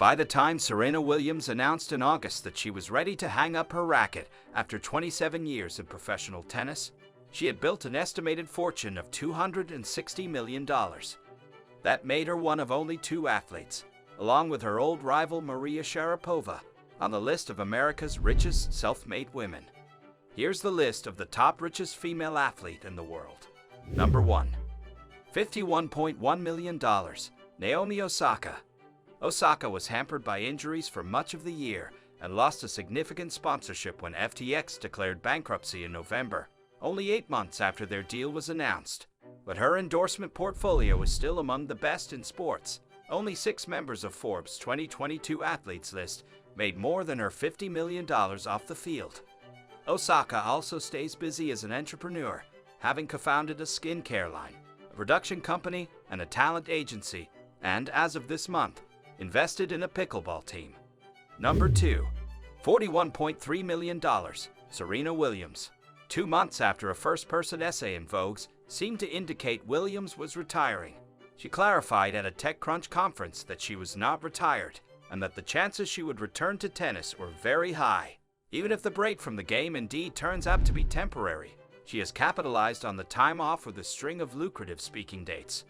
By the time Serena Williams announced in August that she was ready to hang up her racket after 27 years of professional tennis, she had built an estimated fortune of $260 million. That made her one of only two athletes, along with her old rival Maria Sharapova, on the list of America's richest self-made women. Here's the list of the top richest female athlete in the world. Number 1. $51.1 million. Naomi Osaka. Osaka was hampered by injuries for much of the year and lost a significant sponsorship when FTX declared bankruptcy in November, only 8 months after their deal was announced. But her endorsement portfolio is still among the best in sports. Only 6 members of Forbes' 2022 athletes list made more than her $50 million off the field. Osaka also stays busy as an entrepreneur, having co-founded a skincare line, a production company, and a talent agency, and as of this month, invested in a pickleball team. Number 2. $41.3 million. Serena Williams. 2 months after a first-person essay in Vogue seemed to indicate Williams was retiring, she clarified at a TechCrunch conference that she was not retired and that the chances she would return to tennis were very high. Even if the break from the game indeed turns out to be temporary, she has capitalized on the time off with a string of lucrative speaking dates.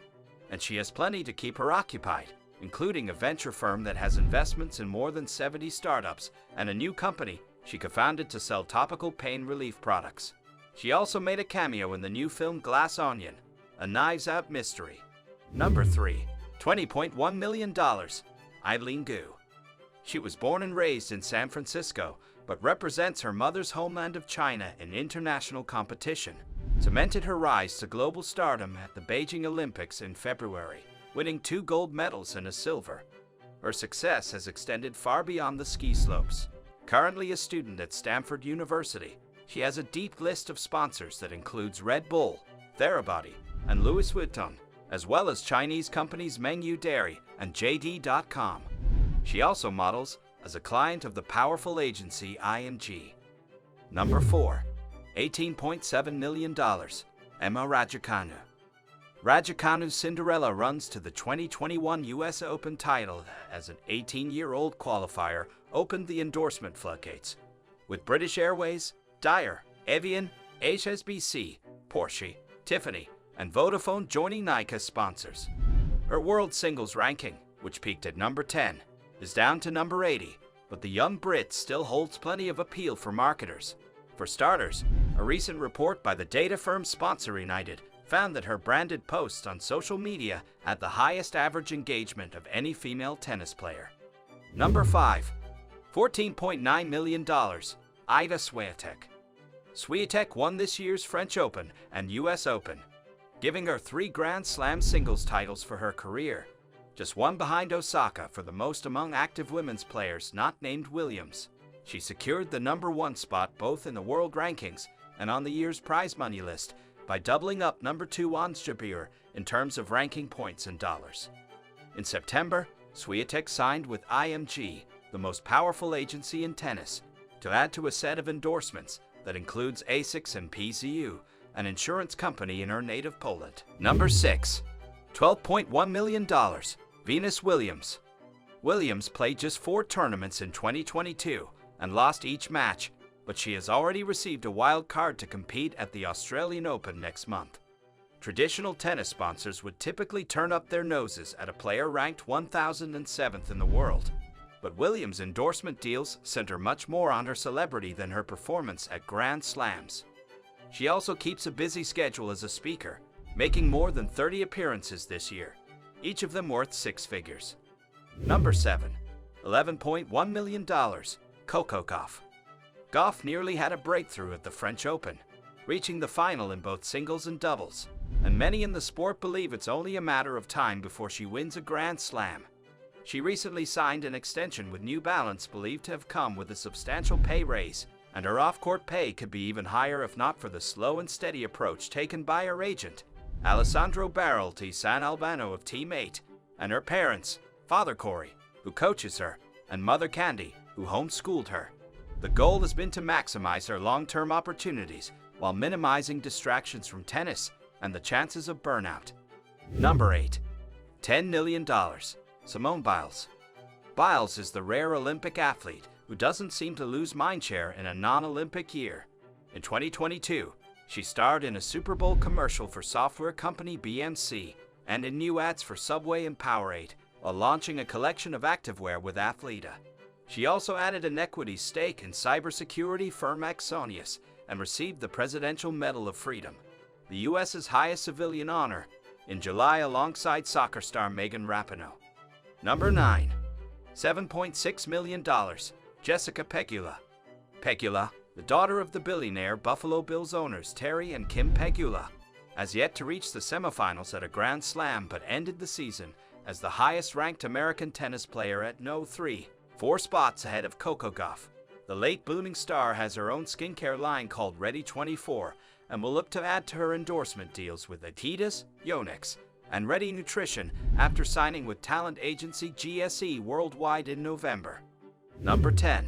And she has plenty to keep her occupied, including a venture firm that has investments in more than 70 startups and a new company she co-founded to sell topical pain relief products. She also made a cameo in the new film Glass Onion, a Knives-Out mystery. Number 3. $20.1 million. Eileen Gu. She was born and raised in San Francisco, but represents her mother's homeland of China in international competition, cemented her rise to global stardom at the Beijing Olympics in February, winning 2 gold medals and a silver. Her success has extended far beyond the ski slopes. Currently a student at Stanford University, she has a deep list of sponsors that includes Red Bull, Therabody, and Louis Vuitton, as well as Chinese companies Mengyu Dairy and JD.com. She also models as a client of the powerful agency IMG. Number 4. $18.7 million. Emma Raducanu. Raducanu's Cinderella runs to the 2021 US Open title as an 18-year-old qualifier opened the endorsement floodgates, with British Airways, Dyer, Evian, HSBC, Porsche, Tiffany, and Vodafone joining Nike as sponsors. Her world singles ranking, which peaked at number 10, is down to number 80, but the young Brit still holds plenty of appeal for marketers. For starters, a recent report by the data firm Sponsor United found that her branded posts on social media had the highest average engagement of any female tennis player. Number 5. $14.9 million. Iga Swiatek. Swiatek won this year's French Open and US Open, giving her 3 Grand Slam singles titles for her career, just one behind Osaka for the most among active women's players not named Williams. She secured the number 1 spot both in the world rankings and on the year's prize money list by doubling up number 2 Ons Jabeur in terms of ranking points and dollars. In September, Swiatek signed with IMG, the most powerful agency in tennis, to add to a set of endorsements that includes ASICS and PZU, an insurance company in her native Poland. Number 6. $12.1 million. Venus Williams. Williams played just 4 tournaments in 2022 and lost each match, but she has already received a wild card to compete at the Australian Open next month. Traditional tennis sponsors would typically turn up their noses at a player ranked 1,007th in the world, but Williams' endorsement deals center much more on her celebrity than her performance at Grand Slams. She also keeps a busy schedule as a speaker, making more than 30 appearances this year, each of them worth 6 figures. Number 7. $11.1 million. Coco Gauff. Gauff nearly had a breakthrough at the French Open, reaching the final in both singles and doubles, and many in the sport believe it's only a matter of time before she wins a Grand Slam. She recently signed an extension with New Balance believed to have come with a substantial pay raise, and her off-court pay could be even higher if not for the slow and steady approach taken by her agent, Alessandro Barolti San Albano of Team 8, and her parents, Father Corey, who coaches her, and Mother Candy, who homeschooled her. The goal has been to maximize her long-term opportunities while minimizing distractions from tennis and the chances of burnout. Number 8. $10 million. Simone Biles. Biles is the rare Olympic athlete who doesn't seem to lose mindshare in a non-Olympic year. In 2022, she starred in a Super Bowl commercial for software company BMC and in new ads for Subway and Powerade, while launching a collection of activewear with Athleta. She also added an equity stake in cybersecurity firm Axonius and received the Presidential Medal of Freedom, the U.S.'s highest civilian honor, in July alongside soccer star Megan Rapinoe. Number 9. $7.6 million. Jessica Pegula. Pegula, the daughter of the billionaire Buffalo Bills owners Terry and Kim Pegula, has yet to reach the semifinals at a Grand Slam but ended the season as the highest-ranked American tennis player at no. 3, 4 spots ahead of Coco Gauff. The late booming star has her own skincare line called Ready 24 and will look to add to her endorsement deals with Adidas, Yonex, and Ready Nutrition after signing with talent agency GSE worldwide in November. Number 10.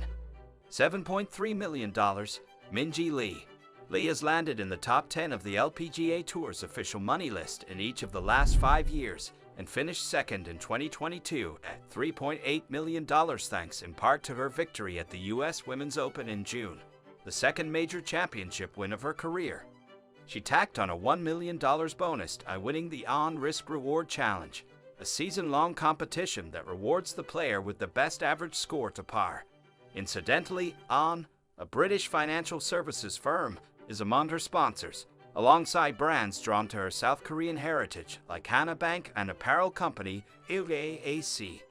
$7.3 million. Minjee Lee. Lee has landed in the top 10 of the LPGA Tour's official money list in each of the last 5 years and finished second in 2022 at $3.8 million thanks in part to her victory at the U.S. Women's Open in June, the second major championship win of her career. She tacked on a $1 million bonus by winning the On Risk Reward Challenge, a season-long competition that rewards the player with the best average score to par. Incidentally, On, a British financial services firm, is among her sponsors, alongside brands drawn to her South Korean heritage like Hana Bank and apparel company Ilgac.